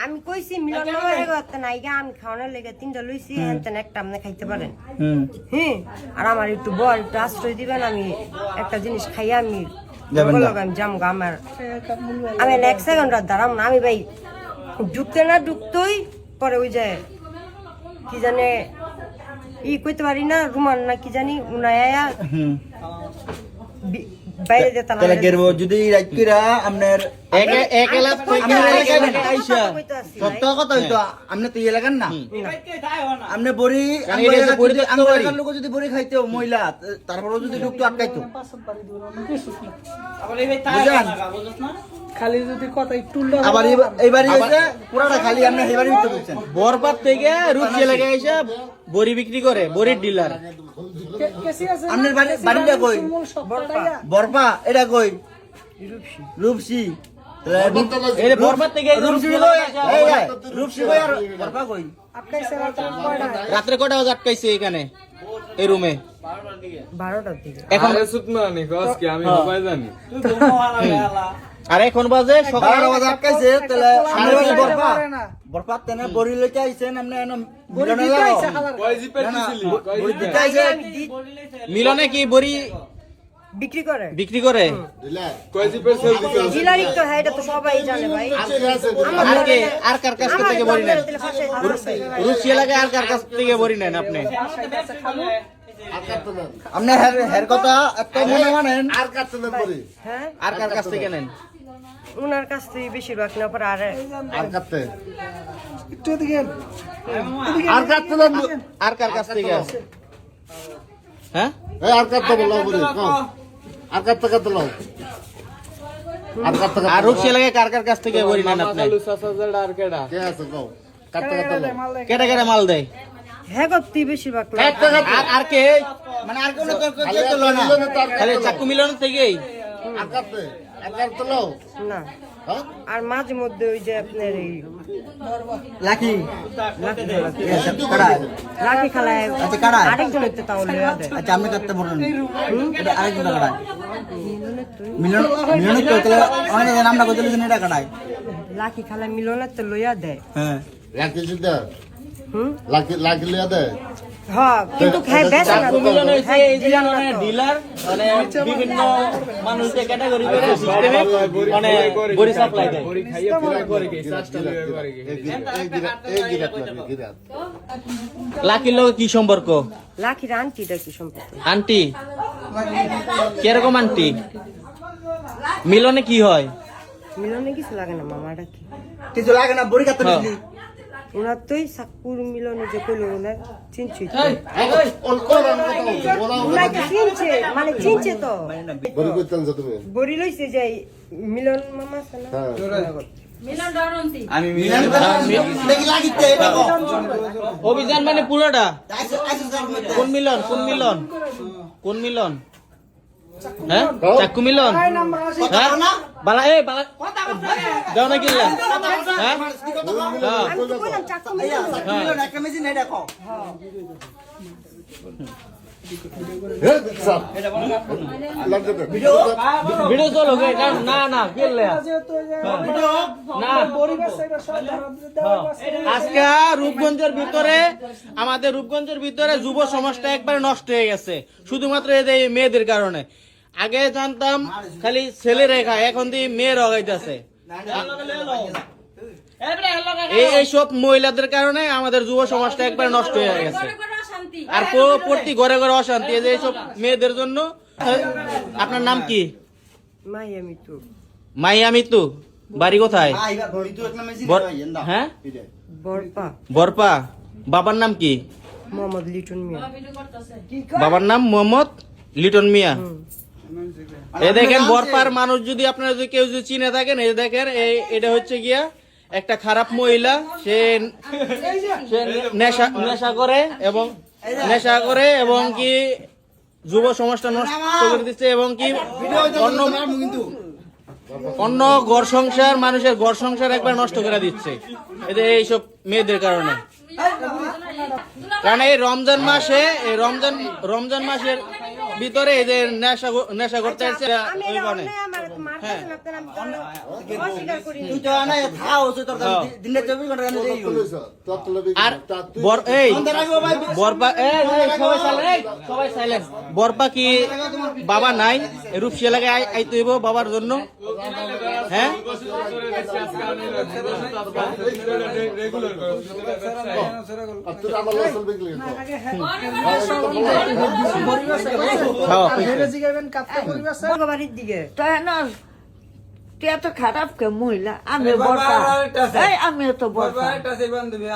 আমি কইছি মিলন মামা হেগত নাই গা আমি খাওয়ানোর লেগে তিনটা লইছি হেনতেন একটা আপনি খাইতে পারেন হ্যাঁ আর আমার একটু বল একটু আশ্রয় দিবেন আমি একটা জিনিস খাইয়া আমি যাবো আমার আমি এক সেকেন্ড দাঁড়াম না আমি ভাই ঢুকতে না ঢুকতেই পরে ওই যে কি জানে ই কইতে পারি না রুমান না কি জানি উনায়া বাইরে যেতে না তাহলে গেরবো যদি রাইকিরা আপনার একলা আইসা সত্য কথা হইতো আপনি তো এলাকার না আপনি বড়ি আঙ্গুরের লোক যদি বড়ি খাইতো মহিলা তারপরেও যদি ঢুকতো আটকাইতো খালি যদি কথা একটু আবার এইবারই হইছে পুরাটা খালি আপনি এইবারই উঠতে দিচ্ছেন বরবাদ থেকে রূপসী এলাকায় এসে বড়ি বিক্রি করে বড়ির ডিলার আপনার বাড়িটা কই বরপা এটা কই রূপসী বরবাদ থেকে রূপসী কই আর বরপা কই রাত্রে কটা বাজে আটকাইছে এখানে এই রুমে 12টার দিকে এখন আমি সবাই জানি আর এখন বাজে সকাল 12 বাজে আটকাইছে তাহলে বরপা বরপা তেনে বড়ি লইতে আইছেন আপনি মিলনে আইছে কয় জিপে দিছিলি মিলনে কি বড়ি বিক্রি করে কয় জিপে সেল দিতে জিলারি তো হ্যাঁ এটা তো সবাই জানে ভাই আর কার কাছ থেকে বড়ি নেন রুচি লাগে আর কার কাছ থেকে বড়ি নেন আপনি আপনি হের কথা একটা মনে মানেন আর কার থেকে বড়ি হ্যাঁ আর কার কাছ থেকে নেন উনার কাছ থেকে বেশিরভাগ না পরে আর কাছে একটু দিকে আর কাছে আর কার কাছ থেকে হ্যাঁ এই আর কাছে বলো বলি আর কাছে কত লও আর কাছে আর রুচি লাগে কার কার কাছ থেকে বড়ি নেন আপনি 6000 আর কেডা কে আছে কও কাছে কত লও কেডা কেডা মাল দেয় হ্যাঁ গতি বেশিরভাগ আর কে মানে আর কোন তো লও না খালি চাকু মিলন থেকেই আর কাছে না আর মাঝে মধ্যে ওই যে আপনার এই লাকি লাকি খেলায় আরেকজন হচ্ছে তাহলে আচ্ছা আপনি করতে বলুন এটা আরেকজন কাটায় মিলন মিলন করতে অনেক নামটা কইতে লিখেন এটা কাটায় লাকি খেলায় মিলনের তো লইয়া দেয় হ্যাঁ লাকি জিদা লাকি লাকি লইয়া দেয় হ্যাঁ কিন্তু খাই বেশ না মিলন হইছে এই জিলানের ডিলার মানে বিভিন্ন মানুষকে ক্যাটাগরি করে সিস্টেমে মানে বড়ি সাপ্লাই দেয় বড়ি খাইয়ে পুরো করে কি সাস্টা করে কি এই গিরাত লাকির লগে কি সম্পর্ক লাকির আন্টিটা কি সম্পর্ক আন্টি কি রকম আন্টি মিলনে কি হয় মিলনে কিছু লাগে না মামাটা কি কিছু লাগে না বড়ি কাটতে দিলি ওনার তোই সাকুর মিলনে যে কইল ওনা চিনছি চিনছে মানে চিনছে তো বড়ি কইতেন যে তুমি বড়ি লইছে যে মিলন মামা সানা মিলন ডরন্তি আমি মিলন দেখি লাগিতে এটা অভিযান মানে পুরোটা কোন মিলন কোন মিলন কোন মিলন হ্যাঁ চাকু মিলন হ্যাঁ বালা এ বালা দাও না কিলা হ্যাঁ আমি তো কইলাম চাকু মিলন একটা মেশিন এটা কও ভিডিও চলো না না কেলে না আজকে রূপগঞ্জের ভিতরে আমাদের রূপগঞ্জের ভিতরে যুব সমাজটা একবারে নষ্ট হয়ে গেছে শুধুমাত্র এই মেয়েদের কারণে আগে জানতাম খালি ছেলেরা খায় এখন দিয়ে মেয়ের অগাইতেছে এইসব মহিলাদের কারণে আমাদের যুব সমাজটা একবারে নষ্ট হয়ে গেছে আর প্রতি ঘরে ঘরে অশান্তি এইসব মেয়েদের জন্য আপনার নাম কি মাইয়া মিতু বাড়ি কোথায় হ্যাঁ বরপা বাবার নাম কি মোহাম্মদ লিটন মিয়া বাবার নাম মোহাম্মদ লিটন মিয়া এই দেখেন বরপার মানুষ যদি আপনারা যদি কেউ যদি চিনে থাকেন এই দেখেন এটা হচ্ছে গিয়া একটা খারাপ মহিলা সে নেশা করে এবং কি যুব সমাজটা নষ্ট করে দিচ্ছে এবং কি অন্য ঘর সংসার মানুষের ঘর সংসার একবার নষ্ট করে দিচ্ছে এদের এইসব মেয়েদের কারণে কারণ এই রমজান মাসে রমজান মাসের ভিতরে এদের নেশা করতে আসছে ওই কারণে তুই তো আনা থাও তোর দিনে 24 ঘন্টা কেন যাই আর বরপা সবাই সাইলেন্ট বরপা কি বাবা নাই রূপসী এলাকায় আইতে হইব বাবার জন্য হ্যাঁ তুই এত খারাপ কে মহিলা আমি বর্ষা আমি তো বর্ষা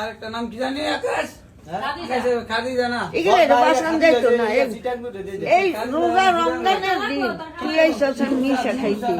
আরেকটা নাম কি জানি আকাশ খাদি জানা এগুলো বাসন দেখতো না এই রোজা রমজানের দিন তুই এই সব মিশা খাইছি